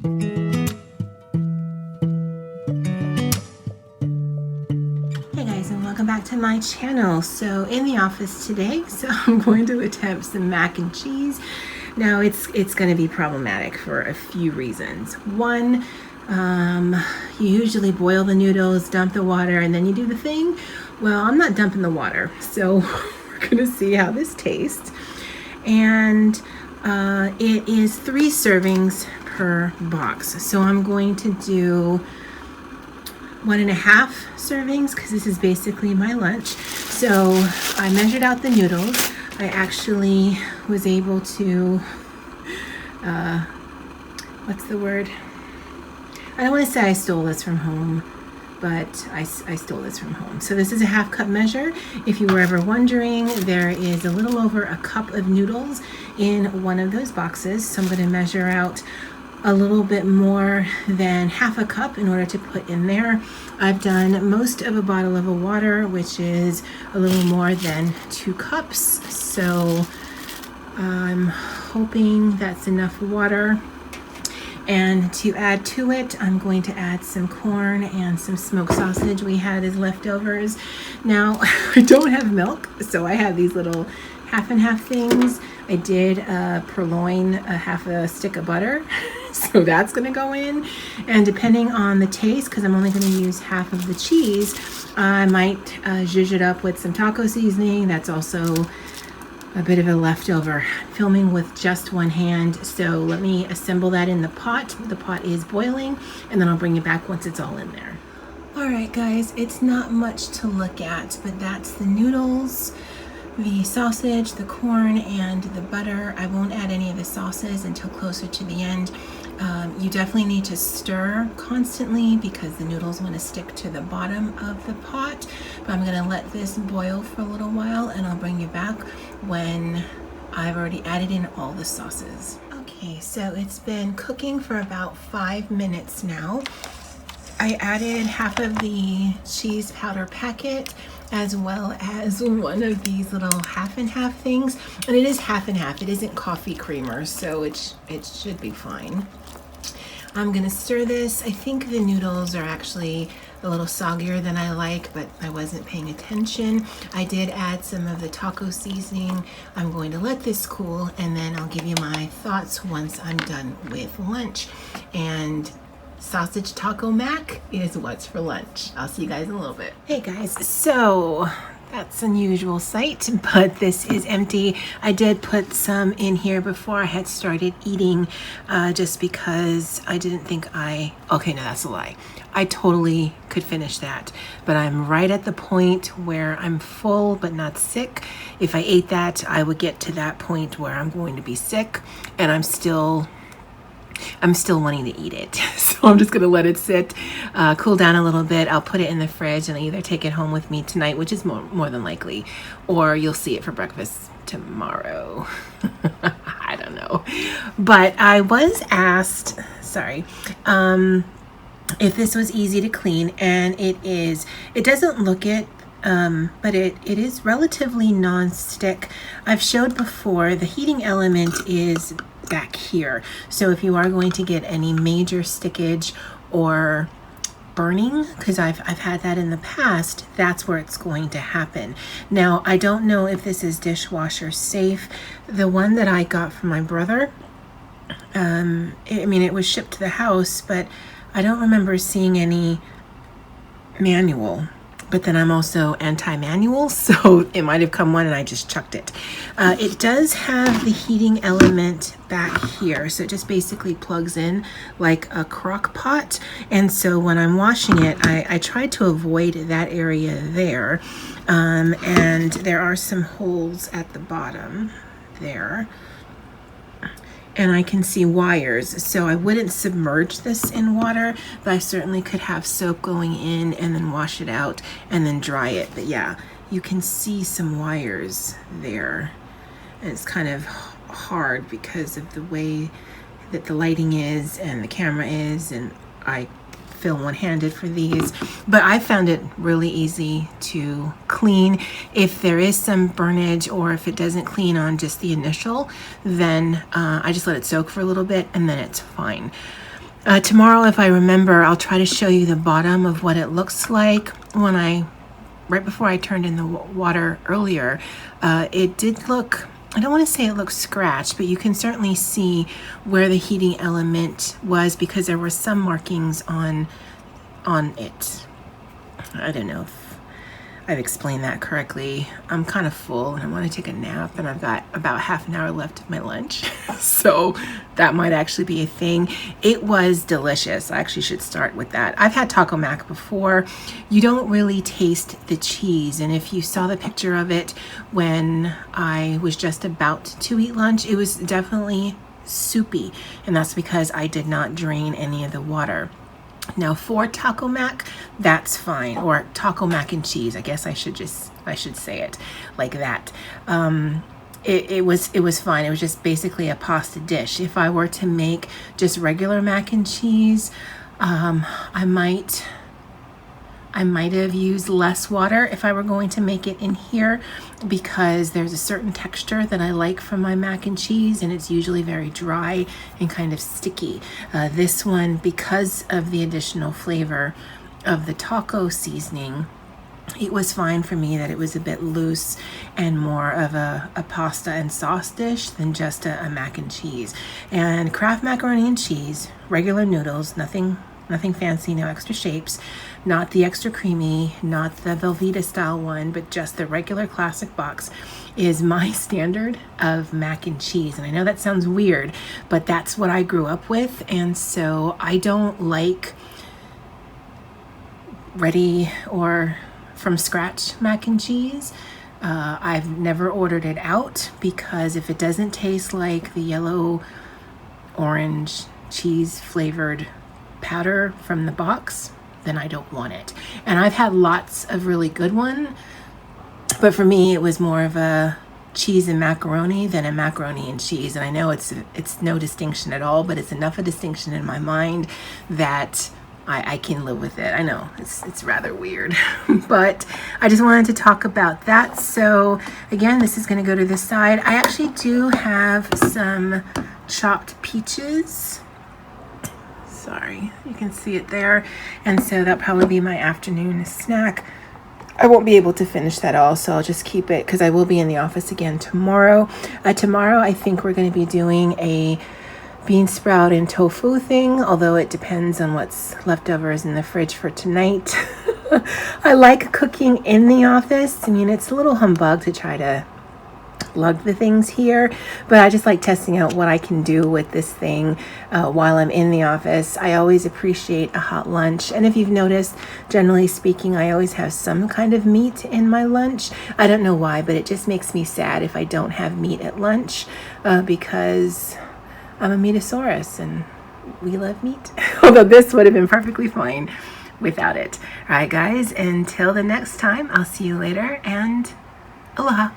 Hey guys, and welcome back to my channel. So in the office today, so I'm going to attempt some mac and cheese. Now it's going to be problematic for a few reasons. One, you usually boil the noodles, dump the water, and then you do the thing. Well, I'm not dumping the water, so we're going to see how this tastes. And it is 3 servings per box. So I'm going to do 1.5 servings because this is basically my lunch. So I measured out the noodles. I actually was able to, what's the word? I don't want to say I stole this from home, but I stole this from home. So this is a 1/2 cup measure. If you were ever wondering, there is a little over a cup of noodles in one of those boxes. So I'm going to measure out a little bit more than 1/2 cup in order to put in there. I've done most of a bottle of water, which is a little more than 2 cups. So I'm hoping that's enough water. And to add to it, I'm going to add some corn and some smoked sausage we had as leftovers. Now, I don't have milk, so I have these little 1/2 things. I did purloin a 1/2 stick of butter, so that's going to go in. And depending on the taste, because I'm only going to use 1/2 of the cheese, I might zhuzh it up with some taco seasoning. That's also a bit of a leftover. I'm filming with just one hand, so let me assemble that in the pot. The pot is boiling, and then I'll bring you back once it's all in there. All right, guys, it's not much to look at, but that's the noodles, the sausage, the corn, and the butter. I won't add any of the sauces until closer to the end. You definitely need to stir constantly because the noodles want to stick to the bottom of the pot. But I'm going to let this boil for a little while, and I'll bring you back when I've already added in all the sauces. Okay, so it's been cooking for about 5 minutes now. I added 1/2 of the cheese powder packet, as well as one of these little 1/2 things, and it is 1/2. It isn't coffee creamer, so it should be fine. I'm gonna stir this. I think the noodles are actually a little soggier than I like, but I wasn't paying attention. I did add some of the taco seasoning. I'm going to let this cool, and then I'll give you my thoughts once I'm done with lunch. And sausage taco mac is what's for lunch. I'll see you guys in a little bit. Hey guys, so that's an unusual sight, but this is empty. I did put some in here before I had started eating, just because I didn't think okay, no, that's a lie. I totally could finish that, but I'm right at the point where I'm full but not sick. If I ate that, I would get to that point where I'm going to be sick, and I'm still wanting to eat it. So I'm just going to let it sit, cool down a little bit. I'll put it in the fridge and I'll either take it home with me tonight, which is more than likely, or you'll see it for breakfast tomorrow. I don't know. But I was asked, if this was easy to clean, and it is. It doesn't look it, but it is relatively non-stick. I've showed before the heating element is back here, so if you are going to get any major stickage or burning, because I've had that in the past, that's where it's going to happen. Now, I don't know if this is dishwasher safe. The one that I got from my brother, it was shipped to the house, but I don't remember seeing any manual. But then I'm also anti-manual, so it might have come one and I just chucked it. It does have the heating element back here, so it just basically plugs in like a crock pot. And so when I'm washing it, I try to avoid that area there. And there are some holes at the bottom there. And I can see wires, so I wouldn't submerge this in water, but I certainly could have soap going in and then wash it out and then dry it. But yeah, you can see some wires there, and it's kind of hard because of the way that the lighting is and the camera is, and I film one-handed for these, but I found it really easy to clean. If there is some burnage or if it doesn't clean on just the initial, then I just let it soak for a little bit and then it's fine. Tomorrow, if I remember, I'll try to show you the bottom of what it looks like right before I turned in the water earlier. It did look, I don't want to say it looks scratched, but you can certainly see where the heating element was because there were some markings on it. I don't know if I've explained that correctly. I'm kind of full and I want to take a nap, and I've got about half an hour left of my lunch. So that might actually be a thing. It was delicious. I actually should start with that. I've had taco mac before. You don't really taste the cheese. And if you saw the picture of it when I was just about to eat lunch, it was definitely soupy. And that's because I did not drain any of the water. Now for taco mac, that's fine, or taco mac and cheese. I guess I should say it like that. It was fine. It was just basically a pasta dish. If I were to make just regular mac and cheese, I might have used less water if I were going to make it in here, because there's a certain texture that I like from my mac and cheese, and it's usually very dry and kind of sticky. This one, because of the additional flavor of the taco seasoning, it was fine for me that it was a bit loose and more of a pasta and sauce dish than just a mac and cheese. And Kraft macaroni and cheese, regular noodles, nothing fancy, no extra shapes, not the extra creamy, not the Velveeta style one, but just the regular classic box is my standard of mac and cheese. And I know that sounds weird, but that's what I grew up with. And so I don't like ready or from scratch mac and cheese. I've never ordered it out because if it doesn't taste like the yellow orange cheese flavored powder from the box, then I don't want it. And I've had lots of really good one, but for me it was more of a cheese and macaroni than a macaroni and cheese. And I know it's no distinction at all, but it's enough a distinction in my mind that I can live with it. I know it's rather weird, but I just wanted to talk about that. So again, this is going to go to this side. I actually do have some chopped peaches. Sorry, you can see it there. And so that'll probably be my afternoon snack. I won't be able to finish that all, so I'll just keep it because I will be in the office again tomorrow. Tomorrow, I think we're going to be doing a bean sprout and tofu thing, although it depends on what's leftovers in the fridge for tonight. I like cooking in the office. I mean, it's a little humbug to try to lug the things here, but I just like testing out what I can do with this thing while I'm in the office. I always appreciate a hot lunch, and if you've noticed, generally speaking, I always have some kind of meat in my lunch. I don't know why, but it just makes me sad if I don't have meat at lunch because I'm a meatosaurus and we love meat. Although this would have been perfectly fine without it. All right, guys, until the next time, I'll see you later, and aloha.